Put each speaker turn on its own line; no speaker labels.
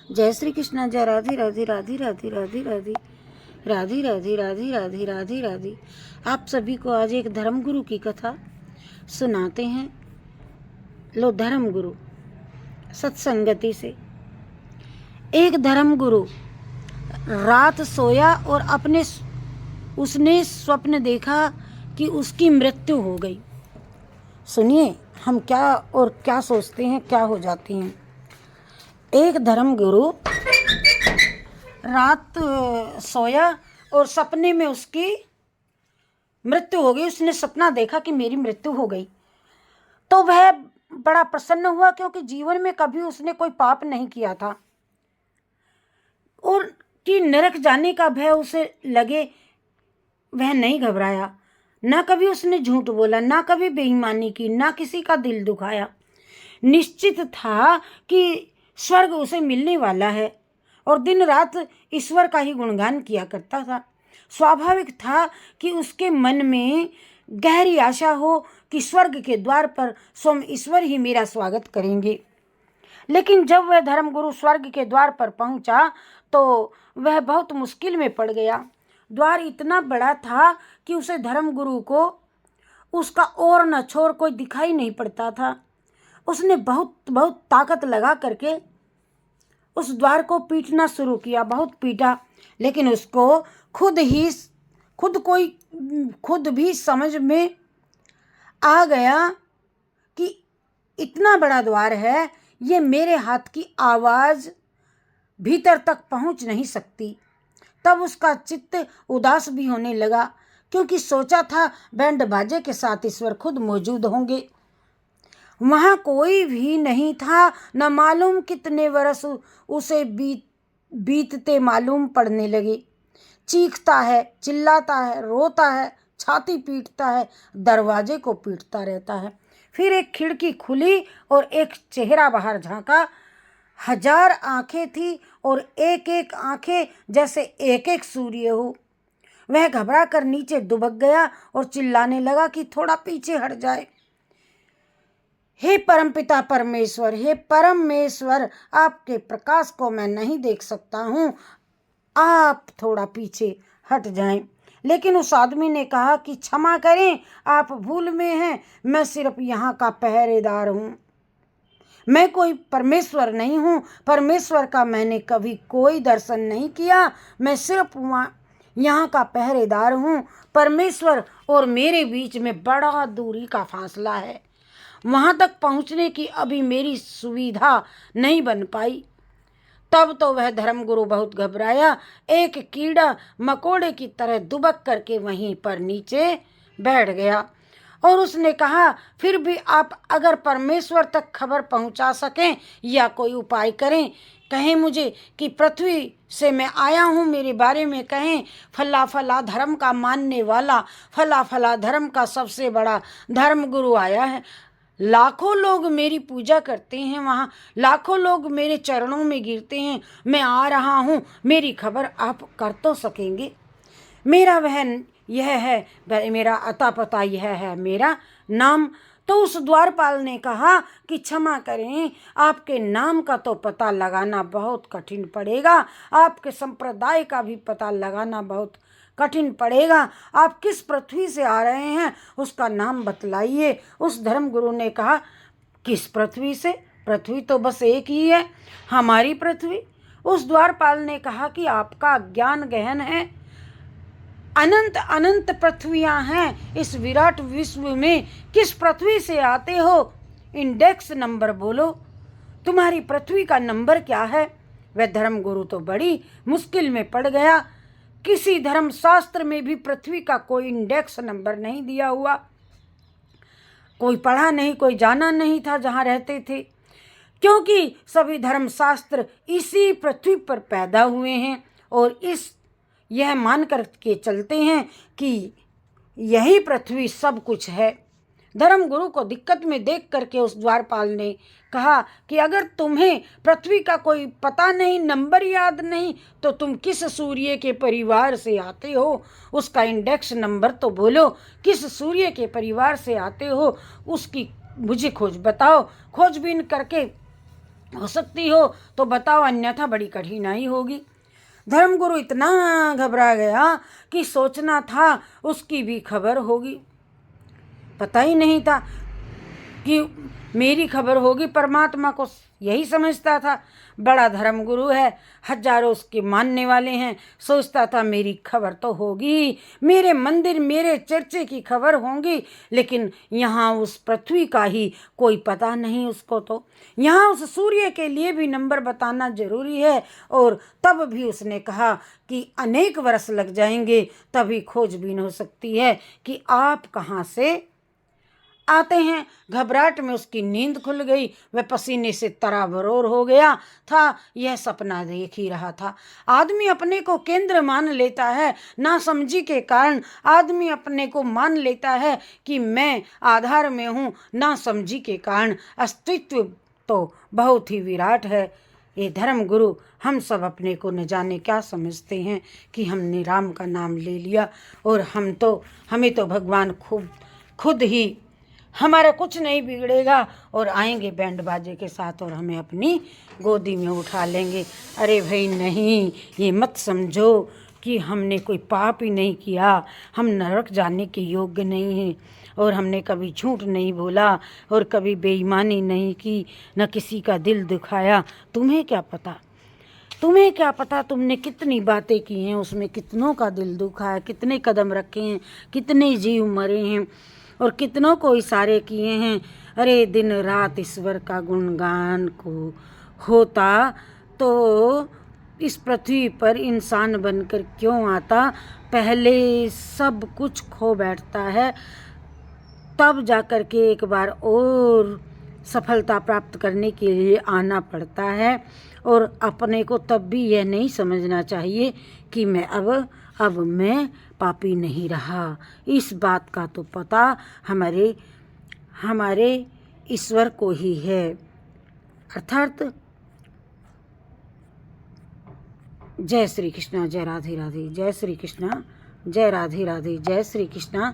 जय श्री कृष्ण, जय राधे राधे राधे राधे राधे राधे राधे राधे राधे राधे राधे राधे। आप सभी को आज एक धर्म गुरु की कथा सुनाते हैं। लो, धर्म गुरु सत्संगति से। एक धर्म गुरु रात सोया और उसने स्वप्न देखा कि उसकी मृत्यु हो गई। सुनिए हम क्या सोचते हैं, क्या हो जाती हैं। एक धर्म गुरु रात सोया और सपने में उसकी मृत्यु हो गई। उसने सपना देखा कि मेरी मृत्यु हो गई, तो वह बड़ा प्रसन्न हुआ, क्योंकि जीवन में कभी उसने कोई पाप नहीं किया था और कि नरक जाने का भय उसे लगे, वह नहीं घबराया। ना कभी उसने झूठ बोला, ना कभी बेईमानी की, ना किसी का दिल दुखाया। निश्चित था कि स्वर्ग उसे मिलने वाला है और दिन रात ईश्वर का ही गुणगान किया करता था। स्वाभाविक था कि उसके मन में गहरी आशा हो कि स्वर्ग के द्वार पर स्वयं ईश्वर ही मेरा स्वागत करेंगे। लेकिन जब वह धर्मगुरु स्वर्ग के द्वार पर पहुंचा तो वह बहुत मुश्किल में पड़ गया। द्वार इतना बड़ा था कि उसे धर्मगुरु को उसका और न छोर कोई दिखाई नहीं पड़ता था। उसने बहुत ताकत लगा करके उस द्वार को पीटना शुरू किया। बहुत पीटा, लेकिन उसको खुद भी समझ में आ गया कि इतना बड़ा द्वार है, ये मेरे हाथ की आवाज़ भीतर तक पहुंच नहीं सकती। तब उसका चित्त उदास भी होने लगा, क्योंकि सोचा था बैंड बाजे के साथ ईश्वर खुद मौजूद होंगे। वहाँ कोई भी नहीं था। न मालूम कितने वर्ष उसे बीतते मालूम पड़ने लगे। चीखता है, चिल्लाता है, रोता है, छाती पीटता है, दरवाजे को पीटता रहता है। फिर एक खिड़की खुली और एक चेहरा बाहर झांका। 1000 आंखें थी और एक एक आंखें जैसे एक एक सूर्य हो। वह घबरा कर नीचे दुबक गया और चिल्लाने लगा कि थोड़ा पीछे हट जाए। हे परमपिता परमेश्वर, हे परमेश्वर, आपके प्रकाश को मैं नहीं देख सकता हूँ, आप थोड़ा पीछे हट जाएं। लेकिन उस आदमी ने कहा कि क्षमा करें, आप भूल में हैं, मैं सिर्फ यहाँ का पहरेदार हूँ, मैं कोई परमेश्वर नहीं हूँ। परमेश्वर का मैंने कभी कोई दर्शन नहीं किया, मैं सिर्फ यहाँ का पहरेदार हूँ। परमेश्वर और मेरे बीच में बड़ा दूरी का फासला है, वहाँ तक पहुँचने की अभी मेरी सुविधा नहीं बन पाई। तब तो वह धर्मगुरु बहुत घबराया, एक कीड़ा मकोड़े की तरह दुबक करके वहीं पर नीचे बैठ गया और उसने कहा, फिर भी आप अगर परमेश्वर तक खबर पहुंचा सकें या कोई उपाय करें, कहें मुझे कि पृथ्वी से मैं आया हूं, मेरे बारे में कहें। फला फला धर्म का मानने वाला, फला फला धर्म का सबसे बड़ा धर्मगुरु आया है। लाखों लोग मेरी पूजा करते हैं, वहाँ लाखों लोग मेरे चरणों में गिरते हैं। मैं आ रहा हूँ, मेरी खबर आप कर तो सकेंगे। मेरा यह है, मेरा अता पता यह है, मेरा नाम। तो उस द्वारपाल ने कहा कि क्षमा करें, आपके नाम का तो पता लगाना बहुत कठिन पड़ेगा, आपके संप्रदाय का भी पता लगाना बहुत कठिन पड़ेगा। आप किस पृथ्वी से आ रहे हैं, उसका नाम बतलाइए। उस धर्मगुरु ने कहा, किस पृथ्वी से? पृथ्वी तो बस एक ही है, हमारी पृथ्वी। उस द्वारपाल ने कहा कि आपका ज्ञान गहन है, अनंत अनंत पृथ्वियां हैं इस विराट विश्व में, किस पृथ्वी से आते हो? इंडेक्स नंबर बोलो, तुम्हारी पृथ्वी का नंबर क्या है? वह धर्मगुरु तो बड़ी मुश्किल में पड़ गया। किसी धर्म शास्त्र में भी पृथ्वी का कोई इंडेक्स नंबर नहीं दिया हुआ, कोई पढ़ा नहीं, कोई जाना नहीं था जहाँ रहते थे, क्योंकि सभी धर्म शास्त्र इसी पृथ्वी पर पैदा हुए हैं और यह मान कर के चलते हैं कि यही पृथ्वी सब कुछ है। धर्मगुरु को दिक्कत में देख करके उस द्वारपाल ने कहा कि अगर तुम्हें पृथ्वी का कोई पता नहीं, नंबर याद नहीं, तो तुम किस सूर्य के परिवार से आते हो, उसका इंडेक्स नंबर तो बोलो। किस सूर्य के परिवार से आते हो, उसकी मुझे खोज बताओ। खोजबीन करके हो सकती हो तो बताओ, अन्यथा बड़ी कठिनाई होगी। धर्मगुरु इतना घबरा गया कि सोचना था उसकी भी खबर होगी। पता ही नहीं था कि मेरी खबर होगी। परमात्मा को यही समझता था, बड़ा धर्मगुरु है, हजारों उसके मानने वाले हैं, सोचता था मेरी खबर तो होगी, मेरे मंदिर मेरे चर्चे की खबर होगी। लेकिन यहाँ उस पृथ्वी का ही कोई पता नहीं उसको। तो यहाँ उस सूर्य के लिए भी नंबर बताना जरूरी है। और तब भी उसने कहा कि अनेक वर्ष लग जाएंगे, तभी खोजबीन हो सकती है कि आप कहाँ से आते हैं। घबराहट में उसकी नींद खुल गई, वह पसीने से तराबरोर हो गया था। यह सपना देख ही रहा था। आदमी अपने को केंद्र मान लेता है, नासमझी के कारण आदमी अपने को मान लेता है कि मैं आधार में हूँ। नासमझी के कारण अस्तित्व तो बहुत ही विराट है। ये धर्मगुरु हम सब अपने को न जाने क्या समझते हैं कि हमने राम का नाम ले लिया और हमें तो भगवान खुद ही, हमारा कुछ नहीं बिगड़ेगा और आएंगे बैंड बाजे के साथ और हमें अपनी गोदी में उठा लेंगे। अरे भाई नहीं, ये मत समझो कि हमने कोई पाप ही नहीं किया, हम नरक जाने के योग्य नहीं हैं और हमने कभी झूठ नहीं बोला और कभी बेईमानी नहीं की, न किसी का दिल दुखाया। तुम्हें क्या पता तुमने कितनी बातें की हैं, उसमें कितनों का दिल दुखा है, कितने कदम रखे हैं, कितने जीव मरे हैं और कितनों को इशारे किए हैं। अरे दिन रात ईश्वर का गुणगान को होता तो इस पृथ्वी पर इंसान बनकर क्यों आता। पहले सब कुछ खो बैठता है, तब जाकर के एक बार और सफलता प्राप्त करने के लिए आना पड़ता है। और अपने को तब भी यह नहीं समझना चाहिए कि मैं अब मैं पापी नहीं रहा। इस बात का तो पता हमारे ईश्वर को ही है। अर्थात जय श्री कृष्णा, जय राधे राधे, जय श्री कृष्णा, जय राधे राधे, जय श्री कृष्णा।